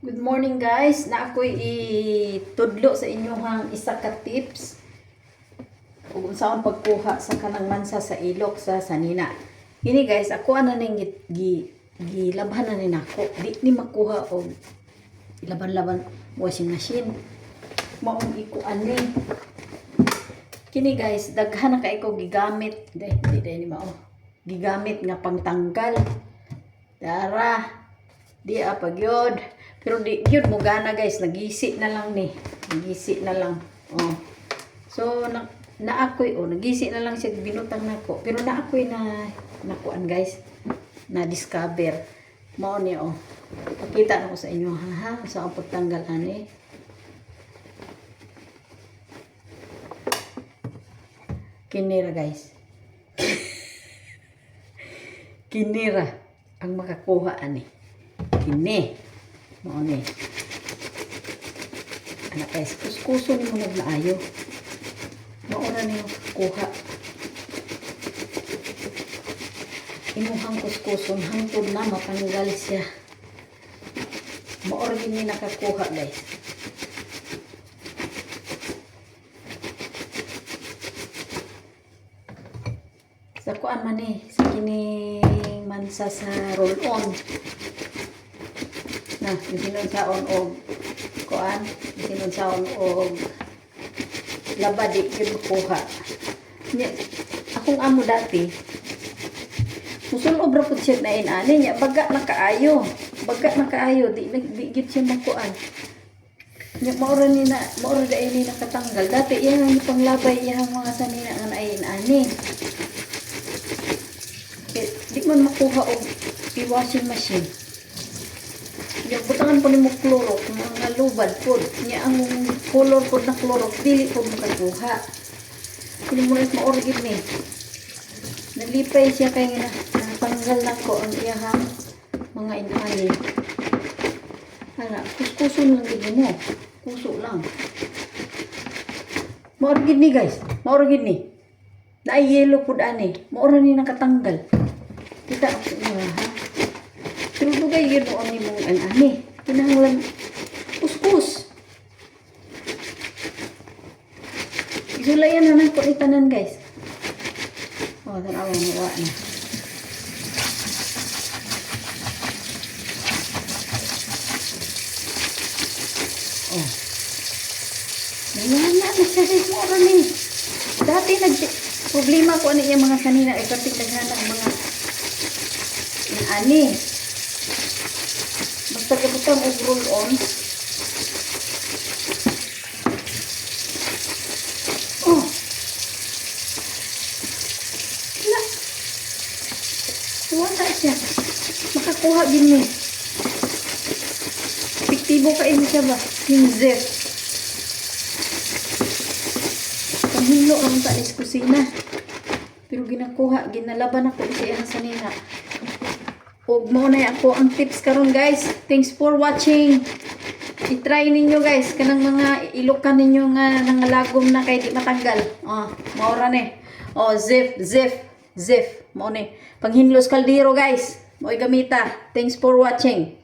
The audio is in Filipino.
Good morning guys, na ako'y itudlo sa inyong isa ka tips kung saan pagkuha sa kanang mansa sa ilok sa sanina. Ini guys, ako ana ning gilabhan na ni nako. Di ni makuha og ilaban-laban washing machine. Maong ikuan ni. Kini guys, daghan na kay ko gigamit. Di ni mao. Gigamit nga pangtanggal. Dara. Di apa gyud. Pero di yun mo gana guys, nagisi na lang ni. Nagisi na lang. Oh. So na ako'y nagisi na lang siya binutang nako. Pero na ako'y nakuan guys. Na discover. Mao ni Pakita na ko sa inyo ha. Sa ang pagtanggal ani. Kinira guys. Kinira ang makakuha ani. Kini. Mao ni. Anak guys, kuskuso ni mo nagmaayo. Mao na ni kuha. Imuhang kuskuson hangtod na matanggal siya. Mao ra ni nakakuha guys. Sa kuan man ni, sa kining mansa sa roll-on. Na, sinunsaon og kuan, sinunsaon og labadi gyud kuha. Akong amo dati, musul obra pud siya na inani nya baga na kaayo. Baga na kaayo di gyud siya magkuan. Nya maura dai ni nakatanggal. Dati iya ni panglabay iya mga sanina nga nainani. Di man makuha og washing machine. Yung butangan po ni mo klorok, mga lubad po. Niya ang color po na klorok, dili po makakuha. Hindi mo rin ma-orgid ni. Nalipay siya kaya nga natanggal na ko ang iyahang mga inani. Kuskuso lang din mo. Kuso lang. Ma-orgid ni guys. Ma-orgid ni. Na-yellow po daan eh. Ma-orgid ni nakatanggal. Kita ako sa inyo ha. Pero dugay yun o ni mong ani. Kinahanglan kuskus. Isulayan na ng kulitanan guys. Tanawa mo na. Nalala na siya guys. Mura ni. Dati problema ko ano yung mga sanina. Kasi naghanap mga ani. Basta kabutang og roll-on. Wala. Wala siya. Makakuha din ni. Epektibo kayo siya ba? Hinzer. Panghilo ang talis kusina. Pero ginakuha, ginalaban ako siya sa nina. Ug mao na ako ang tips karon guys. Thanks for watching. I-try ninyo guys kanang mga ilukan ninyo nga nangalagom na kay di matanggal. Mao ra ni. Zip. Mao ni. Panghinlos kaldero guys. Mo'y gamita. Thanks for watching.